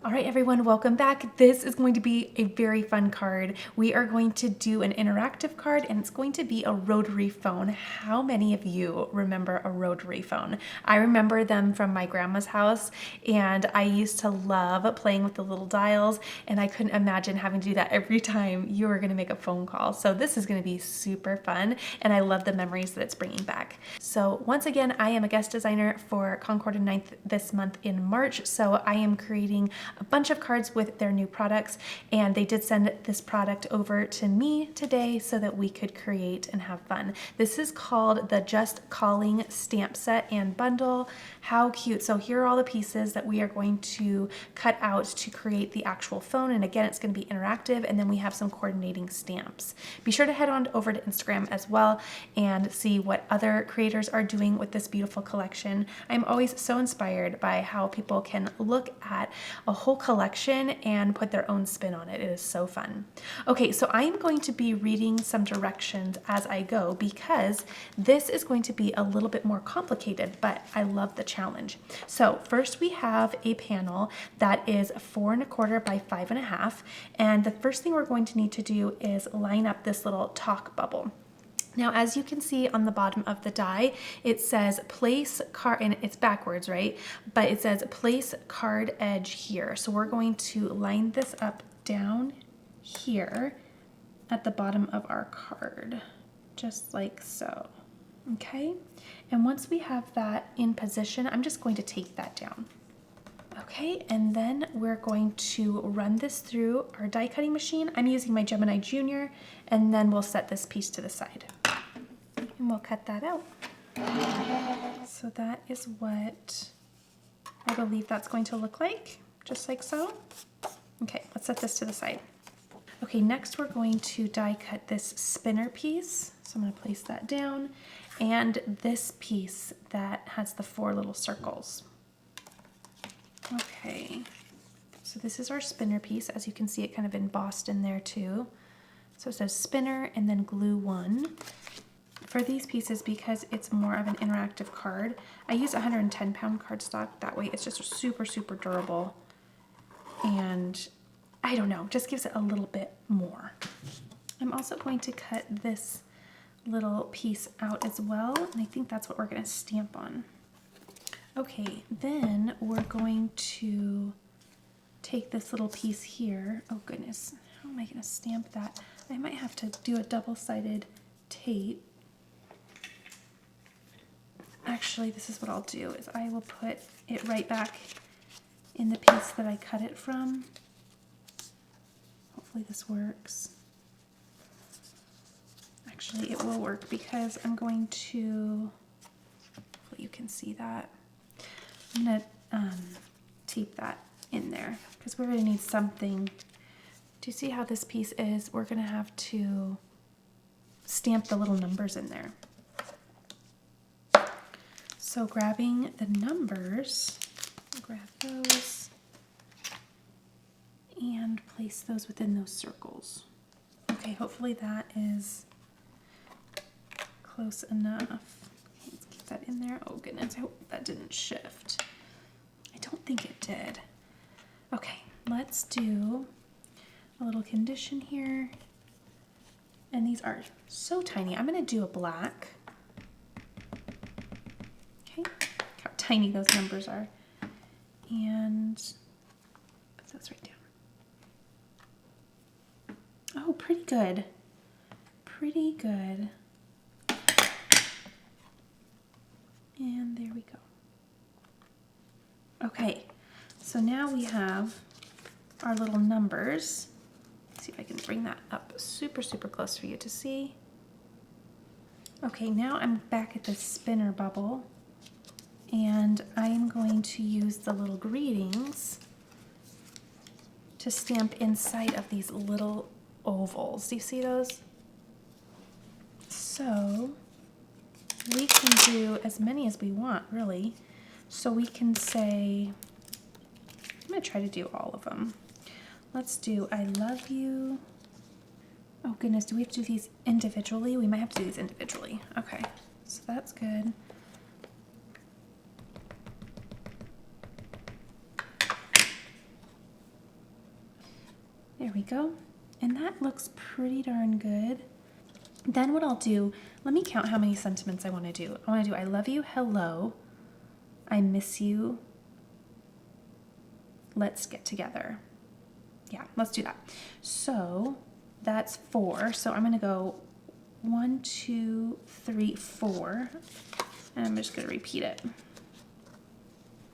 All right, everyone, welcome back. This is going to be a very fun card. We are going to do an interactive card, and it's going to be a rotary phone. How many of you remember a rotary phone? I remember them from my grandma's house, and I used to love playing with the little dials, and I couldn't imagine having to do that every time you were going to make a phone call. So this is going to be super fun, and I love the memories that it's bringing back. So once again, I am a guest designer for Concord and Ninth this month in March, so I am creating a bunch of cards with their new products, and they did send this product over to me today so that we could create and have fun. This is called the Just Calling Stamp Set and Bundle. How cute. So here are all the pieces that we are going to cut out to create the actual phone, and again, it's going to be interactive, and then we have some coordinating stamps. Be sure to head on over to Instagram as well and see what other creators are doing with this beautiful collection. I'm always so inspired by how people can look at a whole collection and put their own spin on it. It is so fun. Okay, so I am going to be reading some directions as I go because this is going to be a little bit more complicated, but I love the challenge. So first we have a panel that is 4 1/4 by 5 1/2, and the first thing we're going to need to do is line up this little talk bubble. Now, as you can see on the bottom of the die, it says place card, and it's backwards, right? But it says place card edge here. So we're going to line this up down here at the bottom of our card, just like so, okay? And once we have that in position, I'm just going to tape that down. Okay, and then we're going to run this through our die cutting machine. I'm using my Gemini Junior, and then we'll set this piece to the side. And we'll cut that out. So that is what I believe that's going to look like, just like so. Okay, let's set this to the side. Okay, next we're going to die cut this spinner piece. So I'm going to place that down, and this piece that has the 4 little circles. Okay, so this is our spinner piece. As you can see, it kind of embossed in there too. So it says spinner and then glue 1. For these pieces, because it's more of an interactive card, I use 110-pound cardstock. That way it's just super, super durable. And I don't know, just gives it a little bit more. I'm also going to cut this little piece out as well, and I think that's what we're going to stamp on. Okay, then we're going to take this little piece here. Oh goodness, how am I going to stamp that? I might have to do a double-sided tape. Actually, this is what I'll do, is I will put it right back in the piece that I cut it from. Hopefully this works. Actually, it will work because I'm going to, hopefully you can see that. I'm going to tape that in there because we're going to need something. Do you see how this piece is? We're going to have to stamp the little numbers in there. So grabbing the numbers, grab those and place those within those circles. Okay, hopefully that is close enough. Okay, let's keep that in there. Oh goodness, I hope that didn't shift. I don't think it did. Okay, let's do a little condition here. And these are so tiny. I'm going to do a black. Okay, how tiny those numbers are. And put those right down. Oh, pretty good. Pretty good. And there we go. Okay, so now we have our little numbers. Let's see if I can bring that up super, super close for you to see. Okay, now I'm back at the spinner bubble, and I'm going to use the little greetings to stamp inside of these little ovals. Do you see those? So we can do as many as we want, really. So we can say, I'm going to try to do all of them. Let's do I love you. Oh goodness, do we have to do these individually? We might have to do these individually. Okay, so that's good. There we go. And that looks pretty darn good. Then what I'll do, let me count how many sentiments I want to do. I want to do I love you, hello, I miss you, let's get together. Yeah, let's do that. So that's 4. So I'm going to go 1, 2, 3, 4. And I'm just going to repeat it.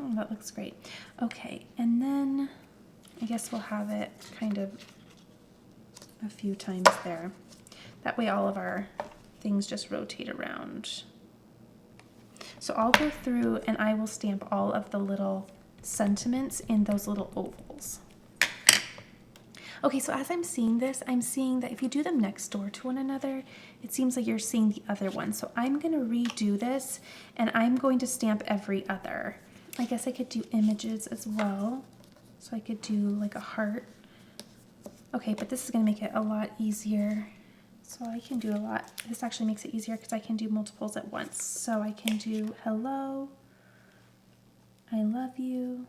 Oh, that looks great. Okay, and then I guess we'll have it kind of a few times there. That way all of our things just rotate around. So I'll go through and I will stamp all of the little sentiments in those little ovals. Okay, so as I'm seeing this, I'm seeing that if you do them next door to one another, it seems like you're seeing the other one. So I'm gonna redo this and I'm going to stamp every other. I guess I could do images as well. So I could do like a heart. Okay, but this is gonna make it a lot easier. So I can do a lot. This actually makes it easier because I can do multiples at once. So I can do hello, I love you.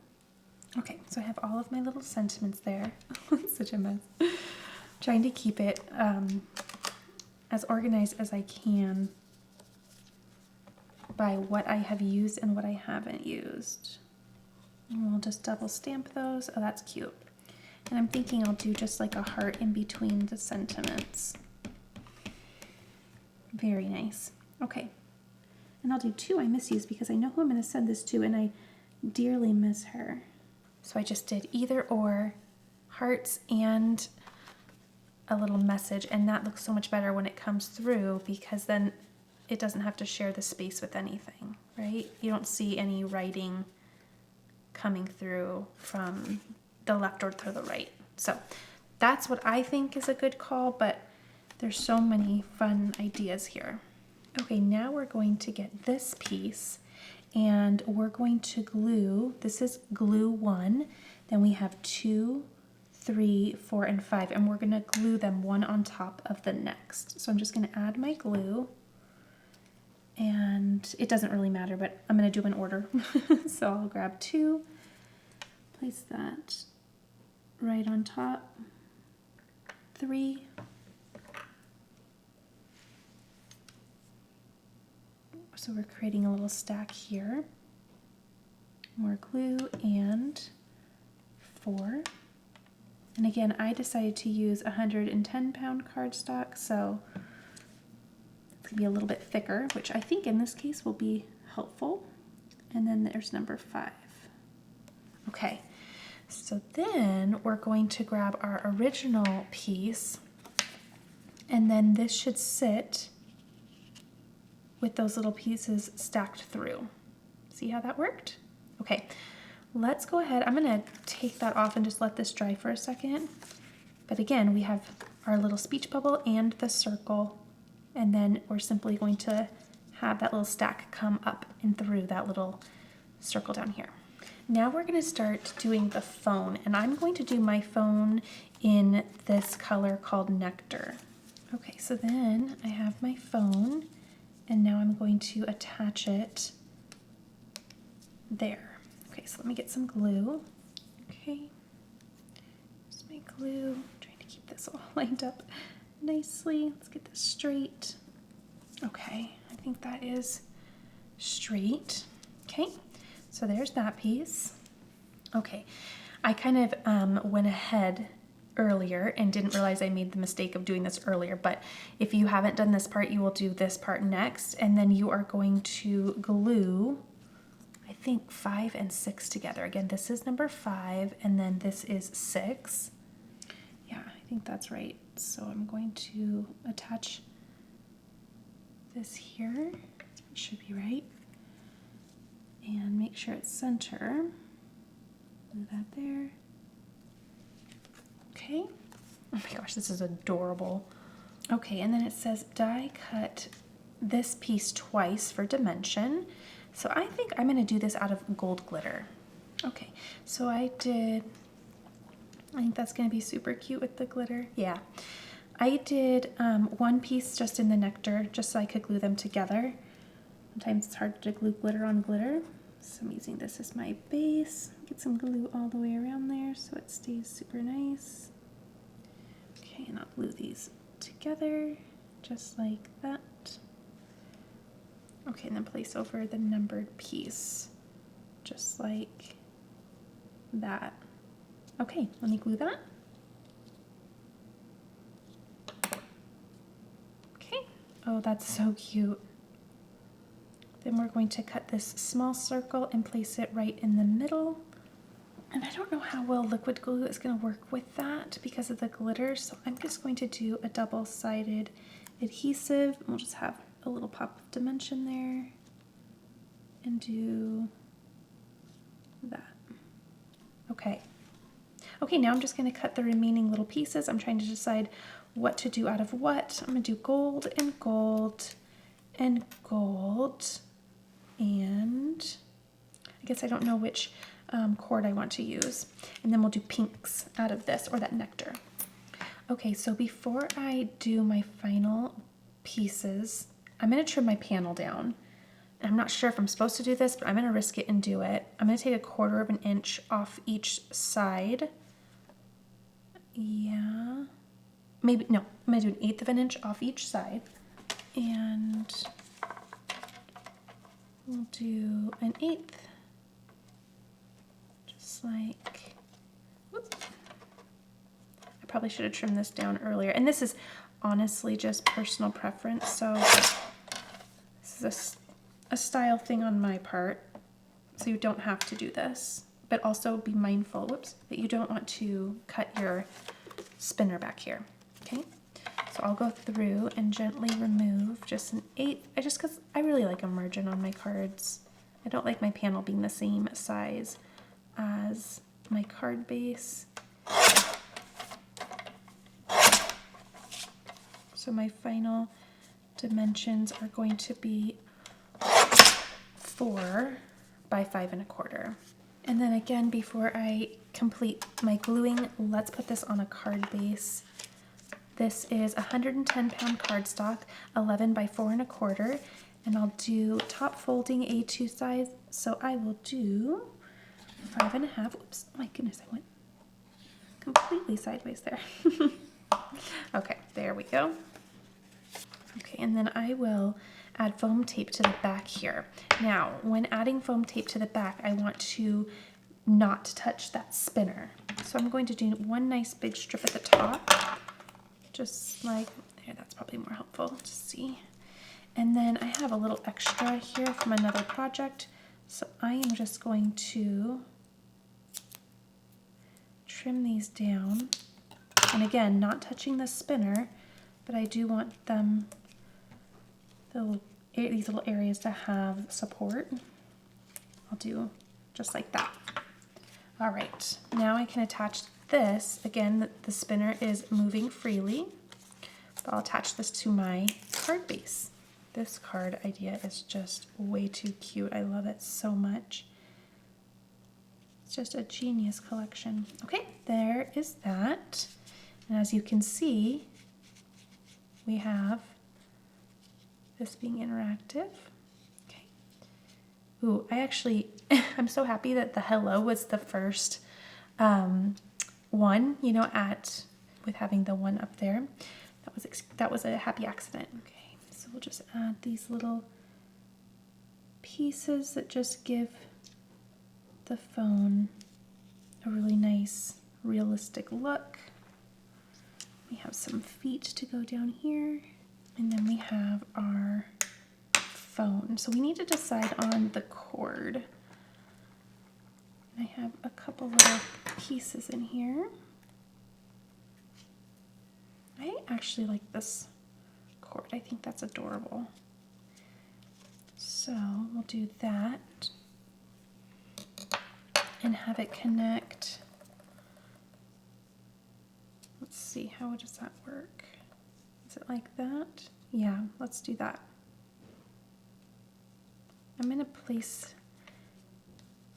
Okay, so I have all of my little sentiments there. Such a mess. Trying to keep it as organized as I can by what I have used and what I haven't used. And we'll just double stamp those. Oh, that's cute. And I'm thinking I'll do just like a heart in between the sentiments. Very nice. Okay. And I'll do 2 I miss yous because I know who I'm going to send this to and I dearly miss her. So I just did either or, hearts and a little message, and that looks so much better when it comes through because then it doesn't have to share the space with anything, right? You don't see any writing coming through from the left or to the right. So that's what I think is a good call, but there's so many fun ideas here. Okay, now we're going to get this piece and we're going to glue. This is glue 1. Then we have 2, 3, 4, and 5, and we're gonna glue them one on top of the next. So I'm just gonna add my glue, and it doesn't really matter, but I'm gonna do them in order. So I'll grab 2, place that right on top, 3, so we're creating a little stack here, more glue, and 4. And again, I decided to use 110-pound cardstock, so it's gonna be a little bit thicker, which I think in this case will be helpful. And then there's number 5. Okay, so then we're going to grab our original piece, and then this should sit with those little pieces stacked through. See how that worked? Okay, let's go ahead. I'm gonna take that off and just let this dry for a second. But again, we have our little speech bubble and the circle, and then we're simply going to have that little stack come up and through that little circle down here. Now we're gonna start doing the phone, and I'm going to do my phone in this color called Nectar. Okay, so then I have my phone, and now I'm going to attach it there. Okay, so let me get some glue. Okay, here's my glue. I'm trying to keep this all lined up nicely. Let's get this straight. Okay, I think that is straight. Okay, so there's that piece. Okay, I kind of went ahead earlier and didn't realize I made the mistake of doing this earlier, but if you haven't done this part, you will do this part next, and then you are going to glue, I think, 5 and 6 together. Again, this is number 5, and then this is 6. Yeah, I think that's right. So I'm going to attach this here. It should be right. And make sure it's center. Do that there. Okay. Oh my gosh, this is adorable. Okay, and then it says die cut this piece twice for dimension. So I think I'm going to do this out of gold glitter. Okay, so I think that's going to be super cute with the glitter. Yeah, I did one piece just in the nectar, just so I could glue them together. Sometimes it's hard to glue glitter on glitter. So I'm using this as my base. Get some glue all the way around there so it stays super nice. Okay, and I'll glue these together just like that. Okay, and then place over the numbered piece just like that. Okay, let me glue that. Okay, oh, that's so cute. Then we're going to cut this small circle and place it right in the middle. And I don't know how well liquid glue is going to work with that because of the glitter, so I'm just going to do a double-sided adhesive. We'll just have a little pop of dimension there and do that. Okay. Okay, now I'm just going to cut the remaining little pieces. I'm trying to decide what to do out of what. I'm going to do gold and gold and gold. And I guess I don't know which cord I want to use. And then we'll do pinks out of this, or that nectar. Okay, so before I do my final pieces, I'm going to trim my panel down. And I'm not sure if I'm supposed to do this, but I'm going to risk it and do it. I'm going to take 1/4 of an inch off each side. Yeah. Maybe, no, I'm going to do 1/8 of an inch off each side. And we'll do 1/8. Just like, whoops. I probably should have trimmed this down earlier. And this is honestly just personal preference. So this is a style thing on my part. So you don't have to do this, but also be mindful, whoops, that you don't want to cut your spinner back here. Okay. So I'll go through and gently remove just 1/8, just because I really like a margin on my cards. I don't like my panel being the same size as my card base. So my final dimensions are going to be 4 by 5 1/4. And then again, before I complete my gluing, let's put this on a card base. This is 110-pound cardstock, 11 by 4 1/4, and I'll do top folding A2 size. So I will do 5 1/2. Oops, oh my goodness, I went completely sideways there. Okay, there we go. Okay, and then I will add foam tape to the back here. Now, when adding foam tape to the back, I want to not touch that spinner. So I'm going to do one nice big strip at the top, just like there. That's probably more helpful to see. And then I have a little extra here from another project, so I am just going to trim these down. And again, not touching the spinner, but I do want them, these little areas to have support. I'll do just like that. All right, now I can attach this. Again, the spinner is moving freely, but I'll attach this to my card base. This card idea is just way too cute. I love it so much. It's just a genius collection. Okay, there is that. And as you can see, we have this being interactive. Okay. Ooh, I actually, I'm so happy that the hello was the first one, you know, with having the one up there. That was a happy accident. Okay, so we'll just add these little pieces that just give the phone a really nice, realistic look. We have some feet to go down here, and then we have our phone. So we need to decide on the cord. I have a couple little pieces in here. I actually like this cord. I think that's adorable. So we'll do that and have it connect. Let's see, how does that work? Is it like that? Yeah, let's do that. I'm gonna place,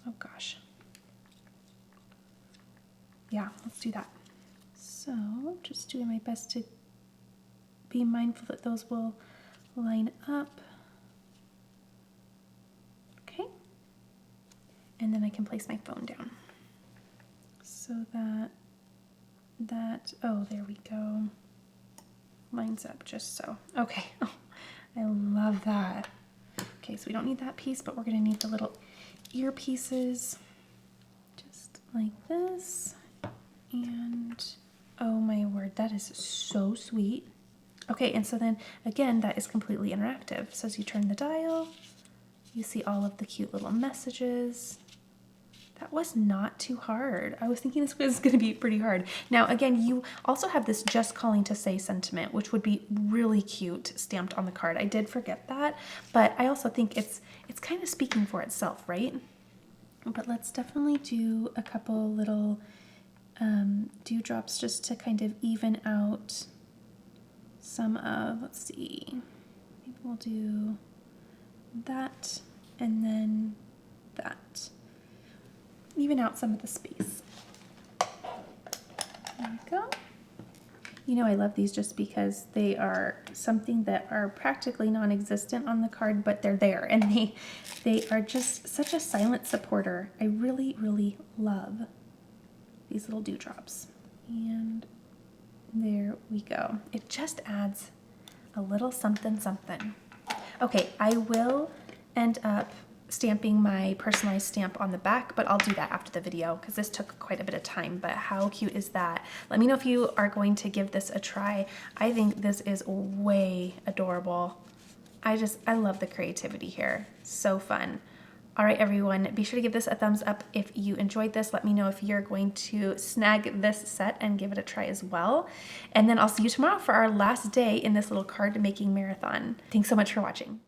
oh gosh. Yeah, let's do that. So, just doing my best to be mindful that those will line up. Okay. And then I can place my phone down so that that, oh, there we go. Lines up just so. Okay, oh, I love that. Okay, so we don't need that piece, but we're gonna need the little earpieces, just like this. And oh my word, that is so sweet. Okay, and so then again, that is completely interactive. So as you turn the dial, you see all of the cute little messages. That was not too hard. I was thinking this was gonna be pretty hard. Now, again, you also have this just calling to say sentiment, which would be really cute stamped on the card. I did forget that, but I also think it's kind of speaking for itself, right? But let's definitely do a couple little dewdrops just to kind of even out some of, let's see, maybe we'll do that and then that. Even out some of the space. There we go. You know, I love these just because they are something that are practically non-existent on the card, but they're there, and they are just such a silent supporter. I really, really love these little dewdrops. And there we go. It just adds a little something, something. Okay, I will end up stamping my personalized stamp on the back, but I'll do that after the video because this took quite a bit of time. But how cute is that? Let me know if you are going to give this a try. I think this is way adorable. I love the creativity here. So fun. All right, everyone, be sure to give this a thumbs up if you enjoyed this. Let me know if you're going to snag this set and give it a try as well. And then I'll see you tomorrow for our last day in this little card making marathon. Thanks so much for watching.